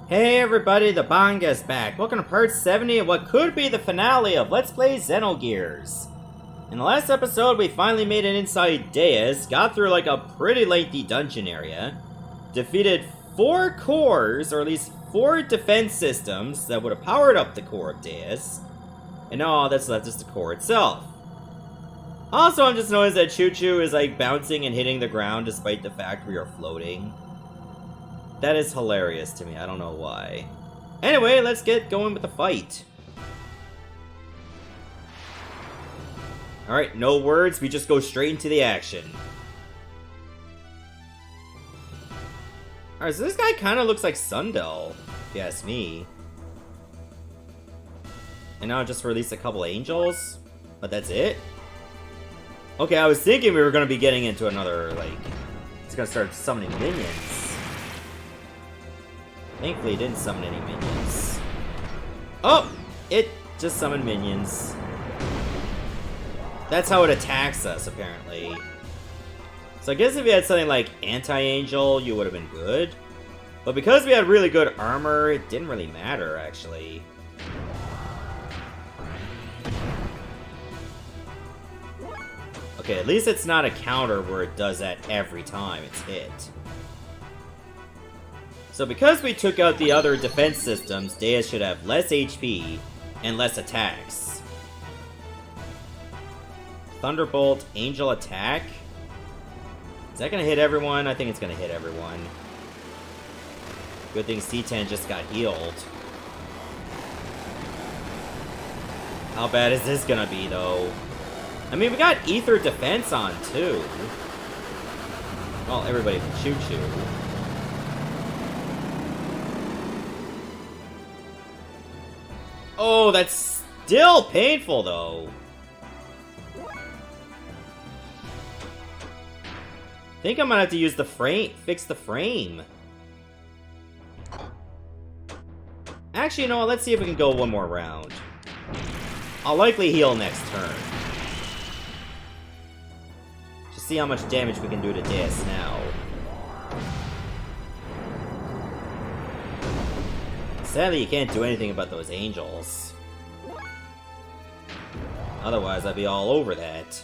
Hey everybody, the Banga's back. Welcome to part 70 of what could be the finale of Let's Play Xenogears. In the last episode, we finally made it inside Deus, got through like a pretty lengthy dungeon area, defeated 4 cores, or at least 4 defense systems that would have powered up the core of Deus, and now all that's left is the core itself. Also, I'm just noticing that Choo Choo is like bouncing and hitting the ground despite the fact we are floating. That is hilarious to me, I don't know why. Anyway, let's get going with the fight. Alright, no words, we just go straight into the action. Alright, so this guy kind of looks like Sundell, if you ask me. And now I just released a couple angels, but that's it? Okay, I was thinking we were going to be getting into another, like, it's going to start summoning minions. Thankfully, it didn't summon any minions. Oh! It just summoned minions. That's how it attacks us, apparently. So I guess if you had something like Anti-Angel, you would have been good. But because we had really good armor, it didn't really matter, actually. Okay, at least it's not a counter where it does that every time it's hit. So because we took out the other defense systems, Deus should have less HP and less attacks. Thunderbolt, Angel Attack? Is that gonna hit everyone? I think it's gonna hit everyone. Good thing C10 just got healed. How bad is this gonna be, though? I mean, we got Ether Defense on, too. Well, everybody can Choo Choo. Oh, that's still painful, though. I think I'm gonna have to use the frame, fix the frame. Actually, you know what? Let's see if we can go one more round. I'll likely heal next turn. Just see how much damage we can do to Deus now. Sadly, you can't do anything about those angels. Otherwise, I'd be all over that.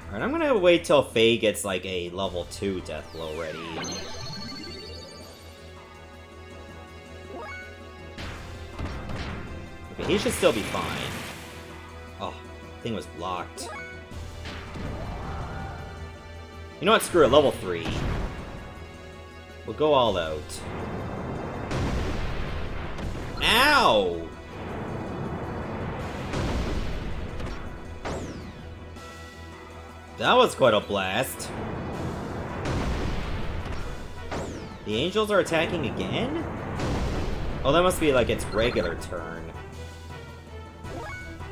Alright, I'm gonna wait till Faye gets like a level 2 death blow ready. Okay, he should still be fine. Oh, thing was blocked. You know what? Screw it. Level 3. We'll go all out. Ow! That was quite a blast. The angels are attacking again? Oh, that must be like its regular turn.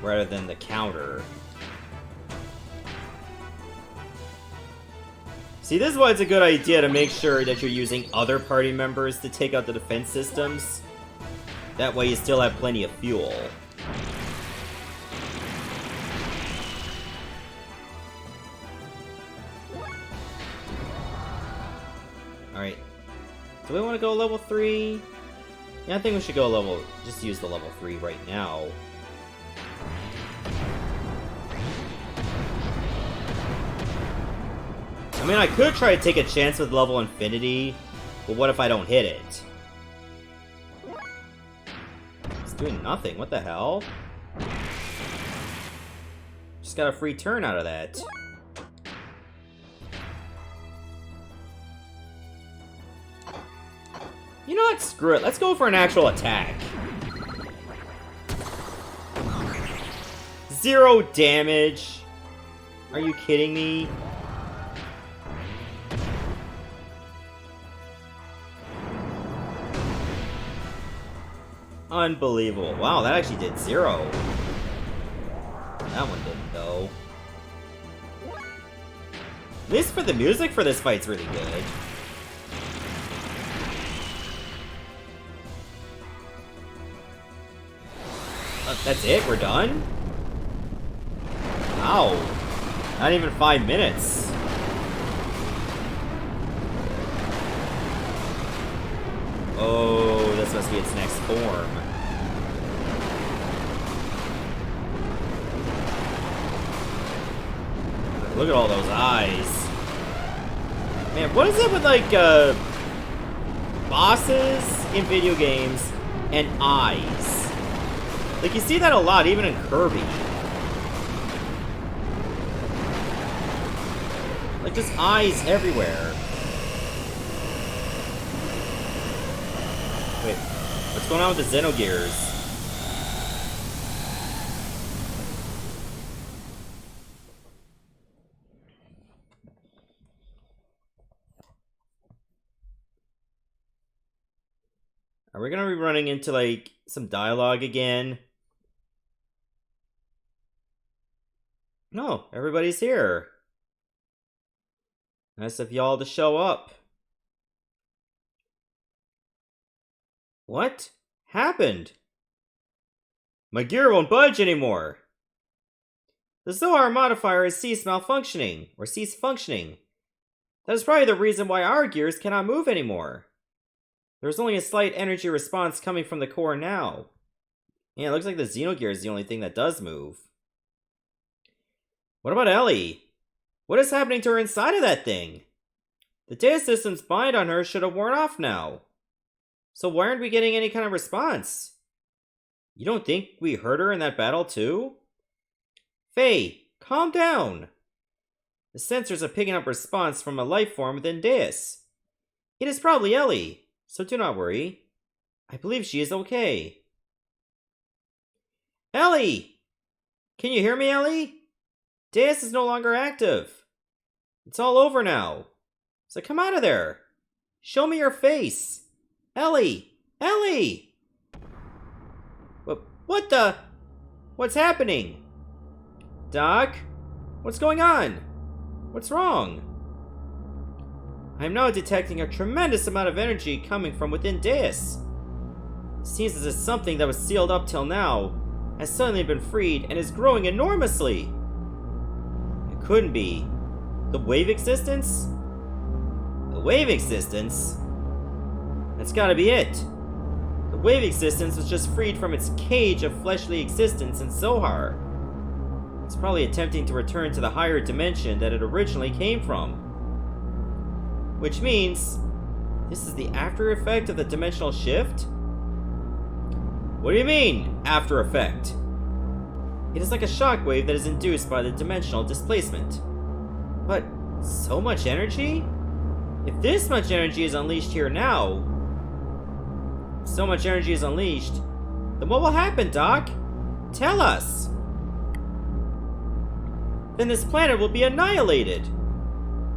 Rather than the counter. See, this is why it's a good idea to make sure that you're using other party members to take out the defense systems. That way you still have plenty of fuel. Alright. Do we want to go level 3? Yeah, I think we should go level... just use the level 3 right now. I mean, I could try to take a chance with level infinity, but what if I don't hit it? It's doing nothing, what the hell? Just got a free turn out of that. You know what? Screw it, let's go for an actual attack. 0 damage? Are you kidding me? Unbelievable. Wow, that actually did 0. That one didn't, though. At least for the music for this fight's really good. That's it? We're done? Ow. Not even 5 minutes. Oh, this must be its next form. Look at all those eyes. Man, what is it with, like, bosses in video games and eyes? Like, you see that a lot, even in Kirby. Like, just eyes everywhere. Wait, what's going on with the Xenogears? Are we gonna be running into, like, some dialogue again? No, everybody's here. Nice of y'all to show up. What happened? My gear won't budge anymore. The Zohar modifier has ceased malfunctioning, or ceased functioning. That is probably the reason why our gears cannot move anymore. There's only a slight energy response coming from the core now. Yeah, it looks like the Xenogear is the only thing that does move. What about Ellie? What is happening to her inside of that thing? The data system's bind on her should have worn off now. So why aren't we getting any kind of response? You don't think we hurt her in that battle too? Faye, calm down. The sensors are picking up response from a life form within Deus. It is probably Ellie, so do not worry. I believe she is okay. Ellie! Can you hear me, Ellie? Deus is no longer active. It's all over now. So come out of there. Show me your face. Ellie! Ellie! What the? What's happening? Doc? What's going on? What's wrong? I am now detecting a tremendous amount of energy coming from within Deus. It seems as if something that was sealed up till now has suddenly been freed and is growing enormously. It couldn't be. The wave existence? The wave existence? That's gotta be it. The wave existence was just freed from its cage of fleshly existence in Zohar. It's probably attempting to return to the higher dimension that it originally came from. Which means, this is the after effect of the dimensional shift? What do you mean, after effect? It is like a shockwave that is induced by the dimensional displacement. But, so much energy? If this much energy is unleashed here now, if so much energy is unleashed, then what will happen, Doc? Tell us! Then this planet will be annihilated.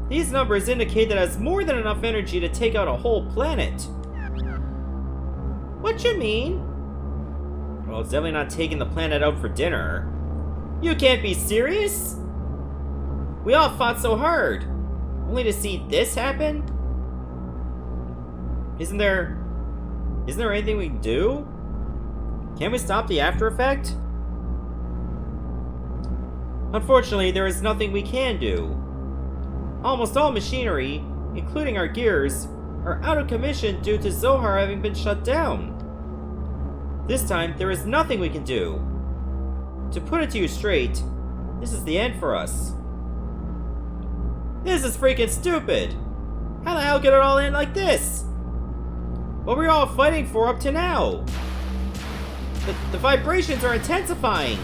These numbers indicate that it has more than enough energy to take out a whole planet. What you mean? Well, it's definitely not taking the planet out for dinner. You can't be serious? We all fought so hard, only to see this happen? Isn't there anything we can do? Can we stop the after effect? Unfortunately, there is nothing we can do. Almost all machinery, including our gears, are out of commission due to Zohar having been shut down. This time, there is nothing we can do. To put it to you straight, this is the end for us. This is freaking stupid! How the hell could it all end like this? What were we all fighting for up to now? The vibrations are intensifying!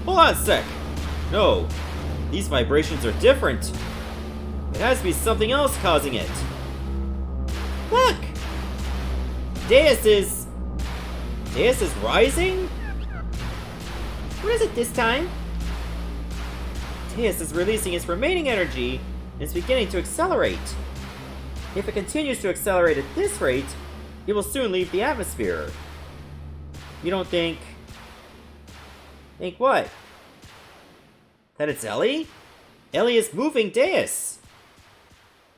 Hold on a sec. No, these vibrations are different. It has to be something else causing it. Look! Deus is rising? What is it this time? Deus is releasing its remaining energy and is beginning to accelerate. If it continues to accelerate at this rate, it will soon leave the atmosphere. You don't think... Think what? That it's Ellie? Ellie is moving Deus!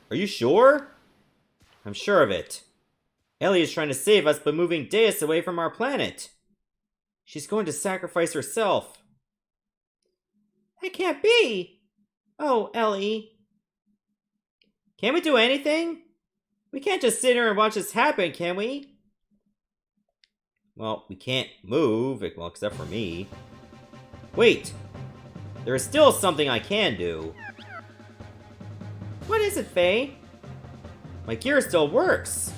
Are you sure? I'm sure of it. Ellie is trying to save us by moving Deus away from our planet. She's going to sacrifice herself. It can't be! Oh, Ellie. Can't we do anything? We can't just sit here and watch this happen, can we? Well, we can't move, well, except for me. Wait! There is still something I can do. What is it, Faye? My gear still works!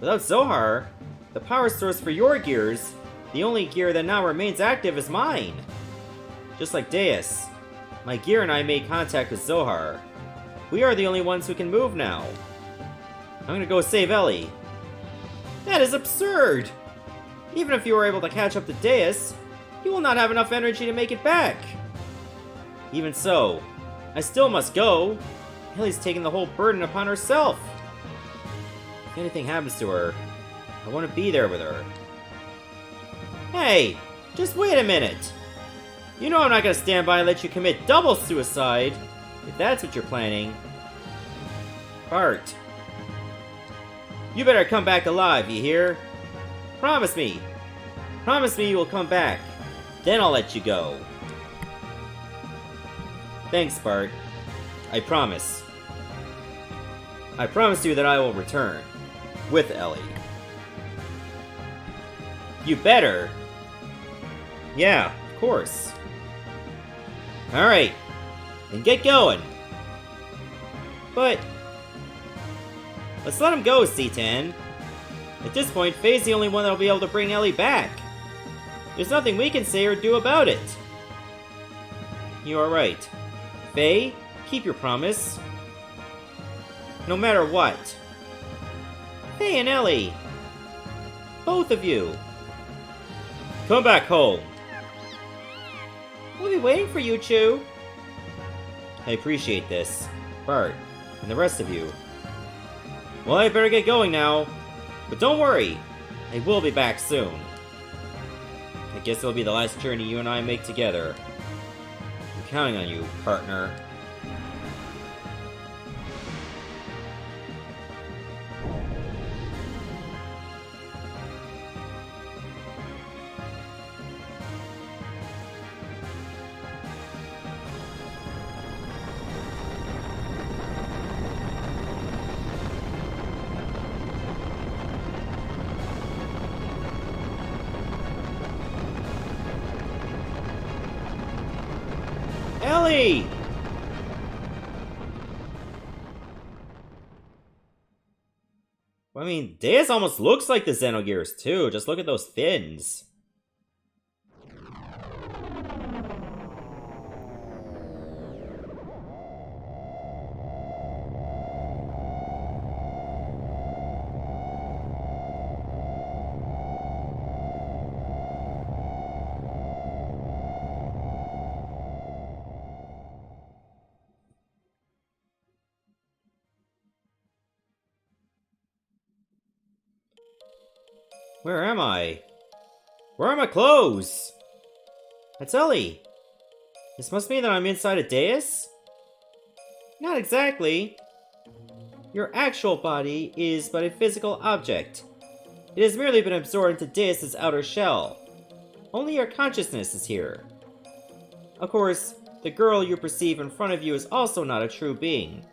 Without Zohar, the power source for your gears, the only gear that now remains active is mine. Just like Deus, my gear and I made contact with Zohar. We are the only ones who can move now. I'm gonna go save Ellie. That is absurd! Even if you were able to catch up to Deus, you will not have enough energy to make it back. Even so, I still must go. Ellie's taking the whole burden upon herself. If anything happens to her, I want to be there with her. Hey, just wait a minute. You know I'm not gonna stand by and let you commit double suicide, if that's what you're planning. Bart. You better come back alive, you hear? Promise me. Promise me you will come back. Then I'll let you go. Thanks, Bart. I promise. I promise you that I will return. With Ellie. You better. Yeah, of course. Alright. Then get going. But... let's let him go, C10. At this point, Faye's the only one that'll be able to bring Ellie back. There's nothing we can say or do about it. You are right. Faye, keep your promise. No matter what. Faye and Ellie. Both of you. Come back home. We'll be waiting for you, Chew. I appreciate this. Bart, and the rest of you. Well, I better get going now. But don't worry, I will be back soon. I guess it'll be the last journey you and I make together. I'm counting on you, partner. Ellie! I mean, Deus almost looks like the Xenogears too. Just look at those fins. Where am I? Where are my clothes? That's Ellie. This must mean that I'm inside a Deus? Not exactly. Your actual body is but a physical object. It has merely been absorbed into Deus's outer shell. Only your consciousness is here. Of course, the girl you perceive in front of you is also not a true being.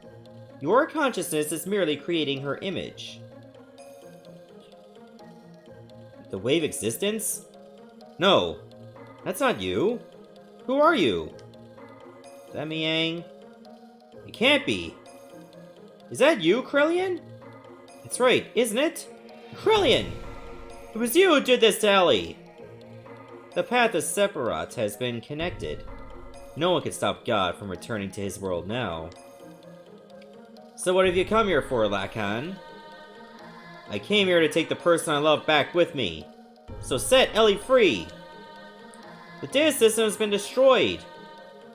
Your consciousness is merely creating her image. The wave existence? No, that's not you. Who are you? Is that Miang? It can't be. Is that you, Krillian? That's right, isn't it? Krillian! It was you who did this to Ellie! The path of Sephiroth has been connected. No one can stop God from returning to his world now. So what have you come here for, Lacan? I came here to take the person I love back with me. So set Ellie free! The Deus system has been destroyed.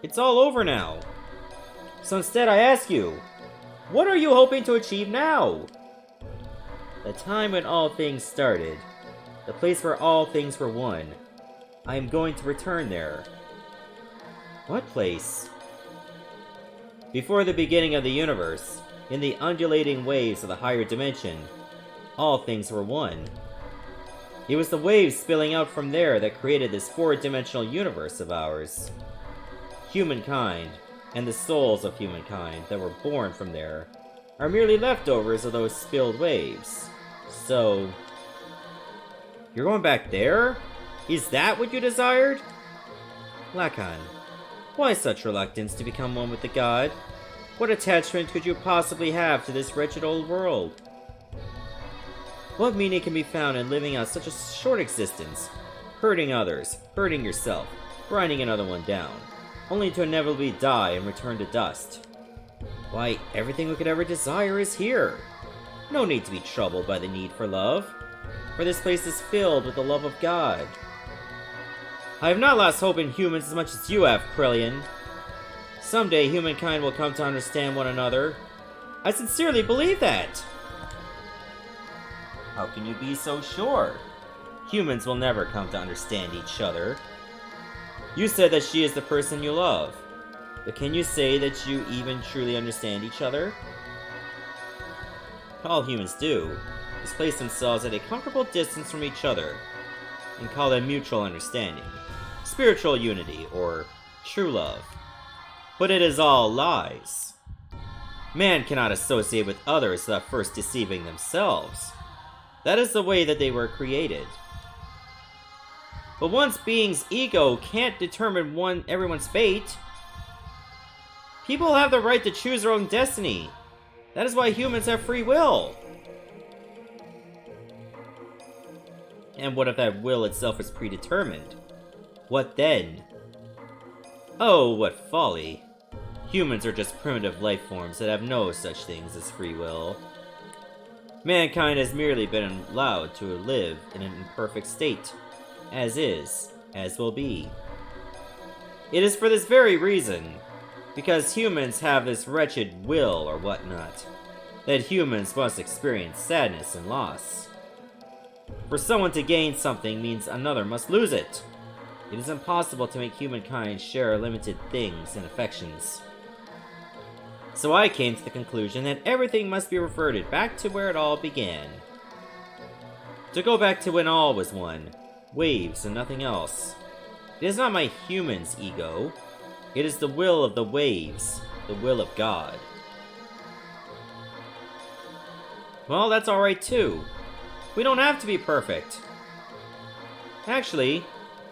It's all over now. So instead I ask you, what are you hoping to achieve now? The time when all things started. The place where all things were one. I am going to return there. What place? Before the beginning of the universe, in the undulating waves of the higher dimension, all things were one. It was the waves spilling out from there that created this four-dimensional universe of ours. humankind, and the souls of humankind that were born from there, are merely leftovers of those spilled waves. So... you're going back there? Is that what you desired? Lakan, why such reluctance to become one with the god? What attachment could you possibly have to this wretched old world? What meaning can be found in living out such a short existence, hurting others, hurting yourself, grinding another one down, only to inevitably die and return to dust? Why, everything we could ever desire is here. No need to be troubled by the need for love, for this place is filled with the love of God. I have not lost hope in humans as much as you have, Krellian. Someday humankind will come to understand one another. I sincerely believe that. How can you be so sure? Humans will never come to understand each other. You said that she is the person you love, but can you say that you even truly understand each other? All humans do is place themselves at a comfortable distance from each other and call that mutual understanding, spiritual unity, or true love. But it is all lies. Man cannot associate with others without first deceiving themselves. That is the way that they were created. But once being's ego can't determine everyone's fate, people have the right to choose their own destiny. That is why humans have free will. And what if that will itself is predetermined? What then? Oh, what folly. Humans are just primitive life forms that have no such things as free will. Mankind has merely been allowed to live in an imperfect state, as is, as will be. It is for this very reason, because humans have this wretched will or whatnot, that humans must experience sadness and loss. For someone to gain something means another must lose it. It is impossible to make humankind share limited things and affections. So I came to the conclusion that everything must be reverted back to where it all began. To go back to when all was one, waves and nothing else. It is not my human's ego. It is the will of the waves, the will of God. Well, that's alright too. We don't have to be perfect. Actually,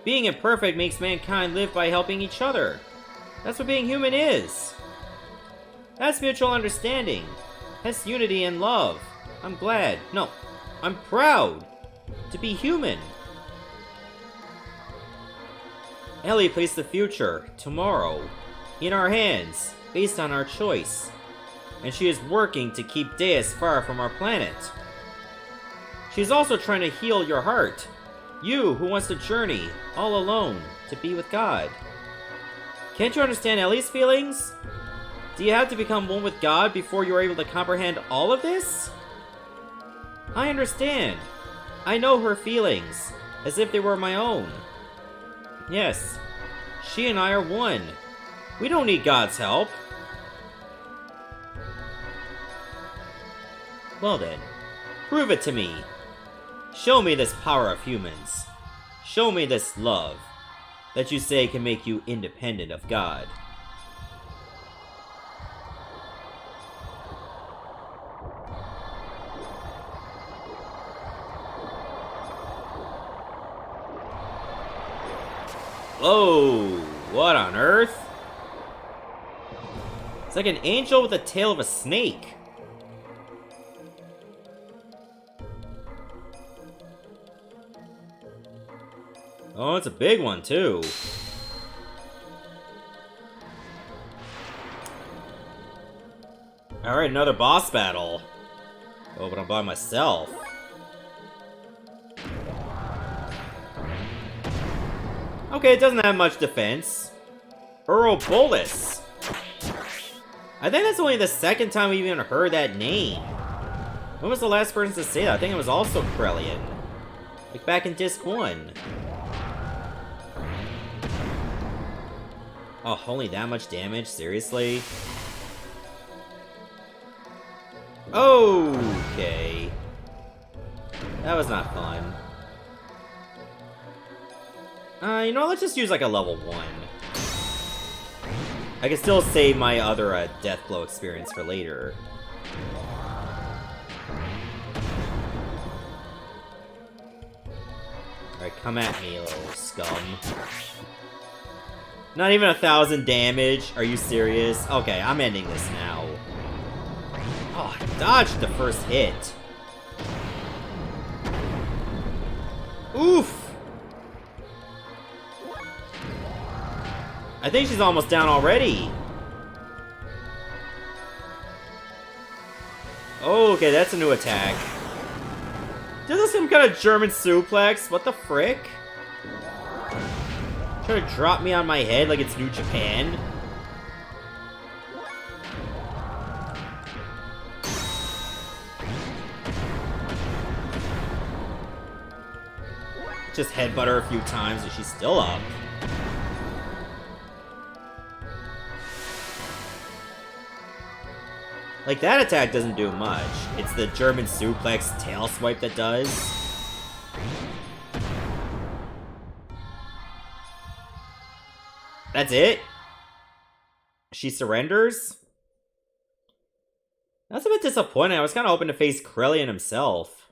being imperfect makes mankind live by helping each other. That's what being human is. That's mutual understanding. That's unity and love. I'm glad. No, I'm proud to be human. Ellie placed the future, tomorrow, in our hands, based on our choice. And she is working to keep Deus far from our planet. She is also trying to heal your heart. You, who wants to journey, all alone, to be with God. Can't you understand Ellie's feelings? Do you have to become one with God before you are able to comprehend all of this? I understand. I know her feelings, as if they were my own. Yes, she and I are one. We don't need God's help. Well then, prove it to me. Show me this power of humans. Show me this love that you say can make you independent of God. Whoa, what on earth? It's like an angel with the tail of a snake. Oh, it's a big one, too. Alright, another boss battle. Oh, but I'm by myself. Okay, it doesn't have much defense. Ouroboros. I think that's only the second time we even heard that name. When was the last person to say that? I think it was also Krellian. Like back in Disc 1. Oh, only that much damage? Seriously? Okay. That was not fun. You know, let's just use like a level 1. I can still save my other death blow experience for later. Alright, come at me, little scum. Not even 1,000 damage? Are you serious? Okay, I'm ending this now. Oh, I dodged the first hit. Oof! I think she's almost down already. Okay, that's a new attack. Did this some kind of German suplex? What the frick? Trying to drop me on my head like it's New Japan? Just headbutt her a few times and she's still up. Like, that attack doesn't do much. It's the German suplex tail swipe that does. That's it? She surrenders? That's a bit disappointing. I was kind of hoping to face Krillin himself.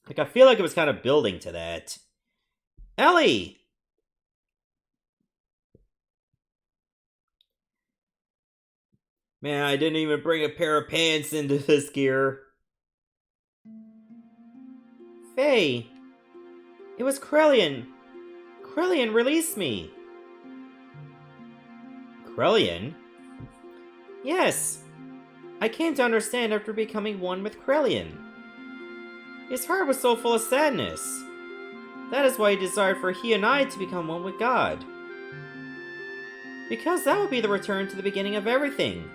Like, I feel like it was kind of building to that. Ellie! Man, I didn't even bring a pair of pants into this gear. Faye! It was Krillin! Krillin, release me! Krillin? Yes! I came to understand after becoming one with Krillin. His heart was so full of sadness. That is why he desired for he and I to become one with God. Because that would be the return to the beginning of everything.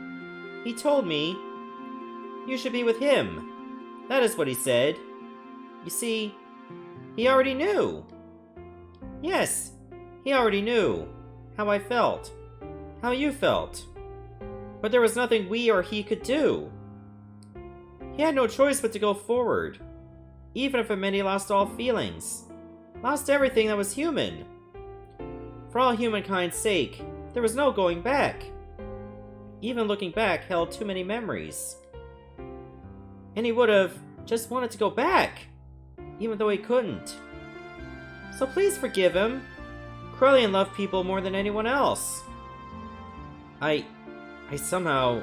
He told me, you should be with him. That is what he said. You see, he already knew. Yes, he already knew how I felt, how you felt. But there was nothing we or he could do. He had no choice but to go forward, even if it meant he lost all feelings, lost everything that was human. For all humankind's sake, there was no going back. Even looking back held too many memories. And he would have just wanted to go back, even though he couldn't. So please forgive him. Krillin loved people more than anyone else. I somehow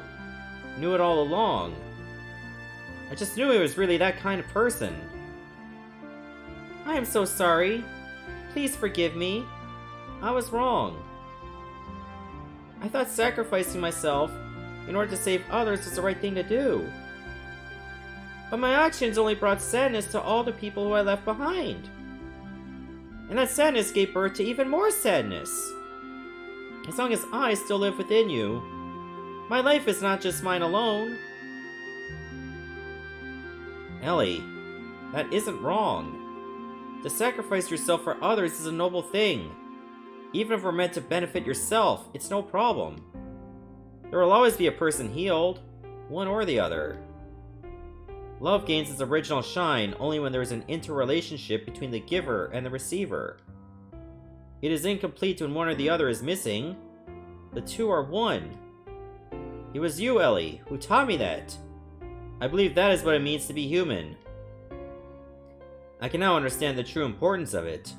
knew it all along. I just knew he was really that kind of person. I am so sorry. Please forgive me. I was wrong. I thought sacrificing myself in order to save others was the right thing to do. But my actions only brought sadness to all the people who I left behind. And that sadness gave birth to even more sadness. As long as I still live within you, my life is not just mine alone. Ellie, that isn't wrong. To sacrifice yourself for others is a noble thing. Even if we're meant to benefit yourself, it's no problem. There will always be a person healed, one or the other. Love gains its original shine only when there is an interrelationship between the giver and the receiver. It is incomplete when one or the other is missing. The two are one. It was you, Ellie, who taught me that. I believe that is what it means to be human. I can now understand the true importance of it.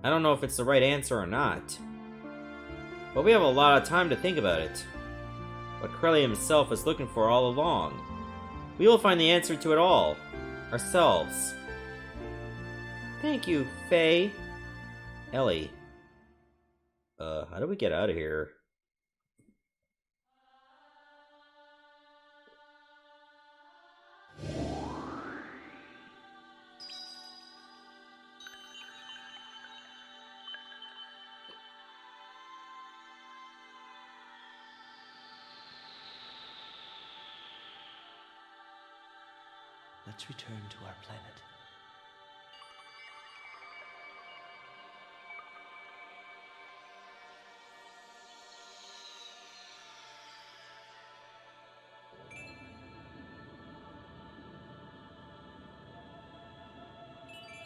I don't know if it's the right answer or not. But we have a lot of time to think about it. What Krillin himself was looking for all along. We will find the answer to it all. Ourselves. Thank you, Faye. Ellie. How do we get out of here? Let's return to our planet.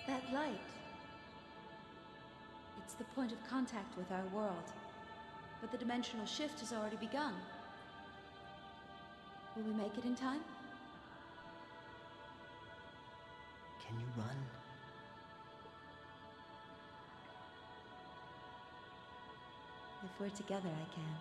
That light. It's the point of contact with our world. But the dimensional shift has already begun. Will we make it in time? Can you run? If we're together, I can.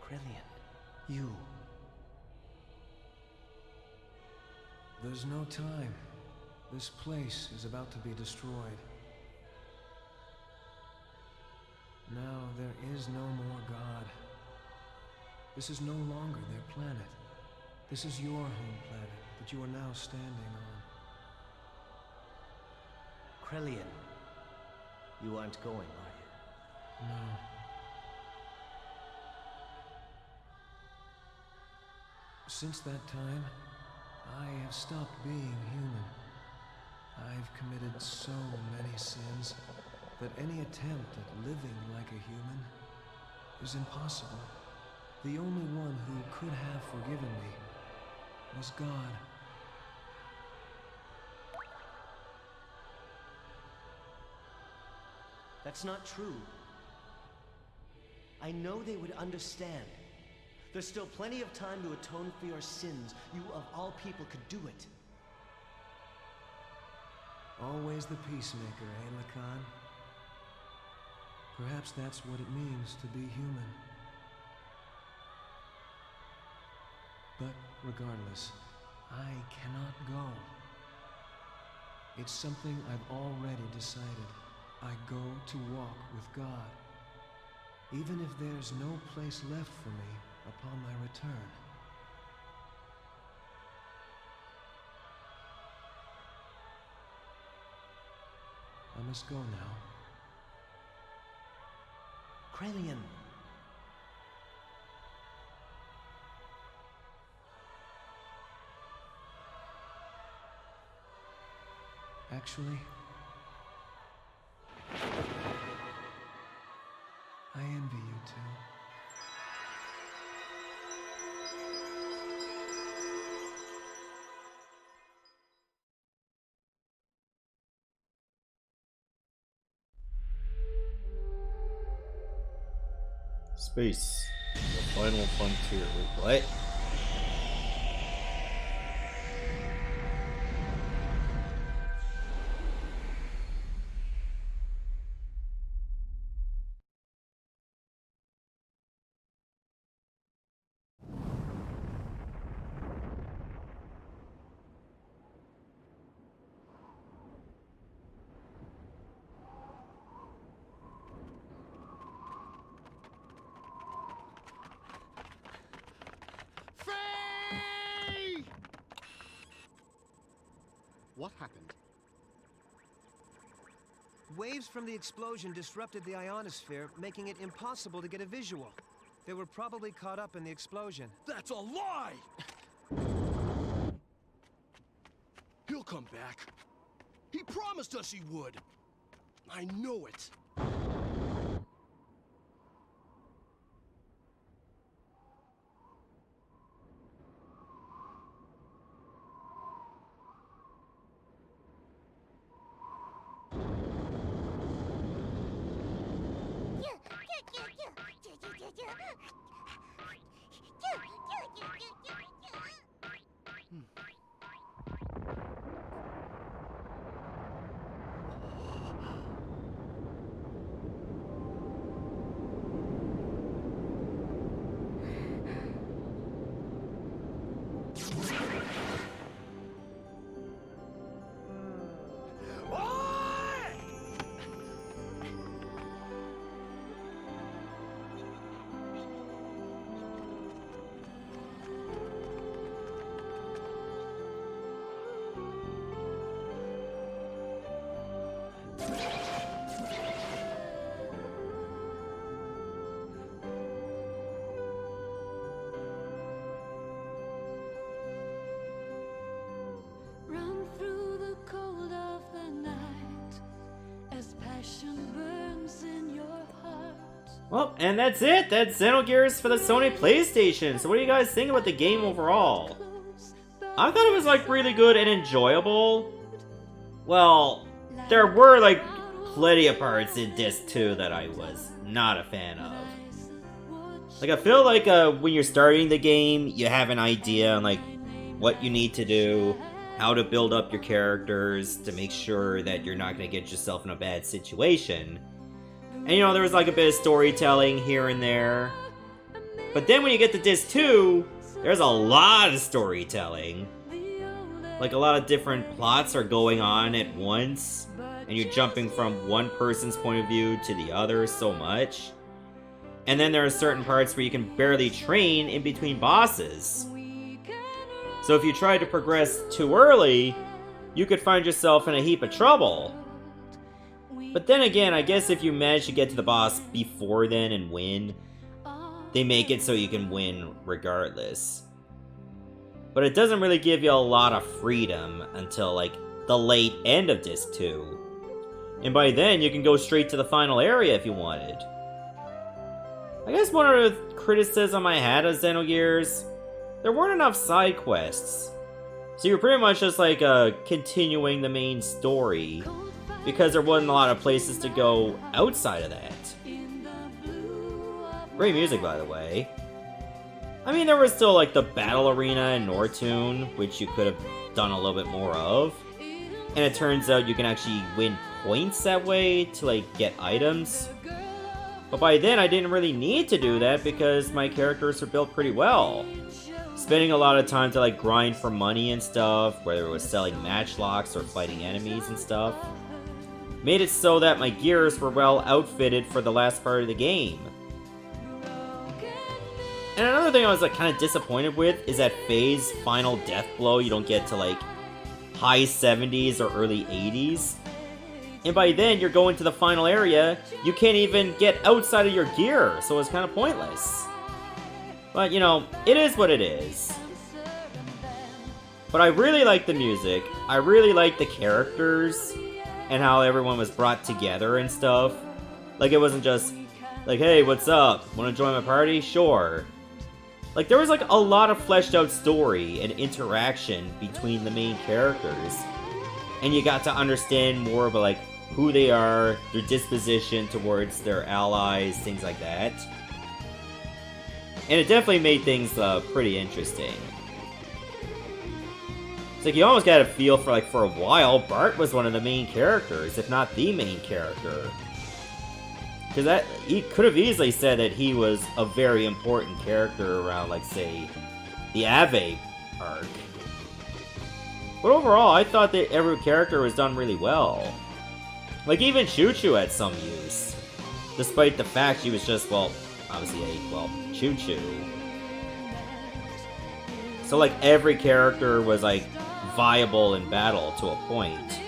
Krillin, you. There's no time. This place is about to be destroyed. Now there is no more God. This is no longer their planet. This is your home planet that you are now standing on. Krillin, you aren't going, are you? No. Since that time, I have stopped being human. I've committed so many sins that any attempt at living like a human is impossible. The only one who could have forgiven me was God. That's not true. I know they would understand. There's still plenty of time to atone for your sins. You, of all people, could do it. Always the peacemaker, eh, Lacan? Perhaps that's what it means to be human. But regardless, I cannot go. It's something I've already decided. I go to walk with God, even if there's no place left for me upon my return. I must go now. Krillin. Actually, I envy you too. Space. The final frontier. Wait, what? What happened? Waves from the explosion disrupted the ionosphere, making it impossible to get a visual. They were probably caught up in the explosion. That's a lie! He'll come back. He promised us he would. I know it. Well, and that's it. That's Xenogears for the Sony PlayStation. So what do you guys think about the game overall? I thought it was like really good and enjoyable. Well, there were like plenty of parts in Disc 2 that I was not a fan of. Like I feel like when you're starting the game, you have an idea on like what you need to do, how to build up your characters to make sure that you're not going to get yourself in a bad situation. And you know, there was like a bit of storytelling here and there. But then when you get to Disc 2, there's a lot of storytelling. Like a lot of different plots are going on at once, and you're jumping from one person's point of view to the other so much. And then there are certain parts where you can barely train in between bosses. So if you try to progress too early, you could find yourself in a heap of trouble. But then again, I guess if you manage to get to the boss before then and win, they make it so you can win regardless. But it doesn't really give you a lot of freedom until like the late end of Disc 2. And by then you can go straight to the final area if you wanted. I guess one of the criticism I had of Xenogears, there weren't enough side quests. So you're pretty much just like continuing the main story, because there wasn't a lot of places to go outside of that. Great music, by the way. I mean, there was still like the battle arena in Nortune, which you could have done a little bit more of. And it turns out you can actually win points that way to like get items. But by then I didn't really need to do that because my characters are built pretty well. Spending a lot of time to like grind for money and stuff, whether it was selling matchlocks or fighting enemies and stuff, made it so that my gears were well outfitted for the last part of the game. And another thing I was like kind of disappointed with is that Faye's final death blow you don't get to like high 70s or early 80s. And by then you're going to the final area, you can't even get outside of your gear, so it's kind of pointless. But you know, it is what it is. But I really like the music, I really like the characters, and how everyone was brought together and stuff. Like it wasn't just like, hey, what's up? Wanna join my party? Sure. Like there was like a lot of fleshed out story and interaction between the main characters. And you got to understand more about like who they are, their disposition towards their allies, things like that. And it definitely made things pretty interesting. It's like you almost got a feel for like for a while, Bart was one of the main characters, if not the main character. Because he could have easily said that he was a very important character around, like, say, the Ave arc. But overall, I thought that every character was done really well. Like, even Choo-Choo had some use. Despite the fact she was just, well, obviously Choo-Choo. So, like, every character was, like, viable in battle to a point.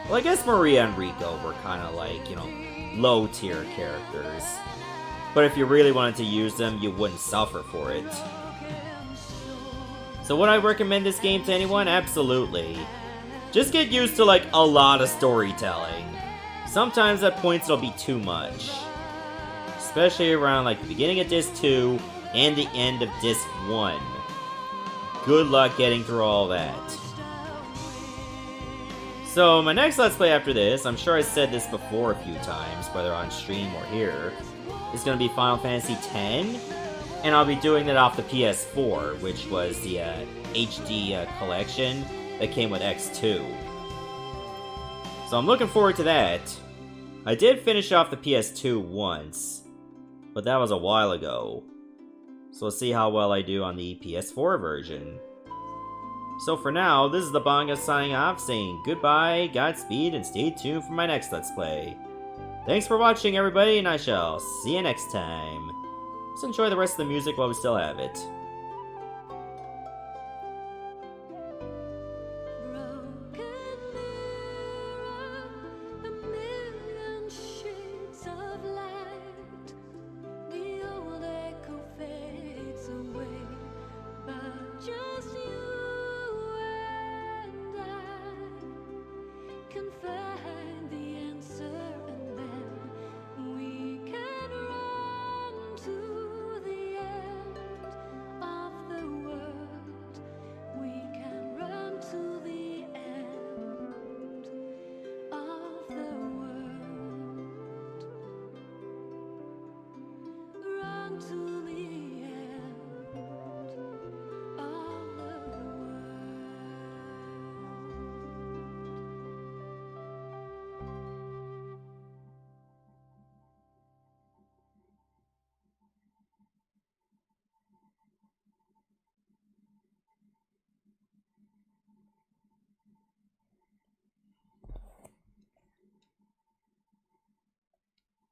Well, I guess Maria and Rico were kind of like, you know, low-tier characters. But if you really wanted to use them, you wouldn't suffer for it. So would I recommend this game to anyone? Absolutely. Just get used to like a lot of storytelling. Sometimes at points it'll be too much. Especially around like the beginning of Disc 2 and the end of Disc 1. Good luck getting through all that. So my next Let's Play after this, I'm sure I said this before a few times, whether on stream or here, is going to be Final Fantasy X, and I'll be doing that off the PS4, which was the HD collection that came with X2. So I'm looking forward to that. I did finish off the PS2 once, but that was a while ago. So we'll see how well I do on the PS4 version. So for now, this is the Banga signing off, saying goodbye, Godspeed, and stay tuned for my next Let's Play. Thanks for watching, everybody, and I shall see you next time. Let's enjoy the rest of the music while we still have it. Confess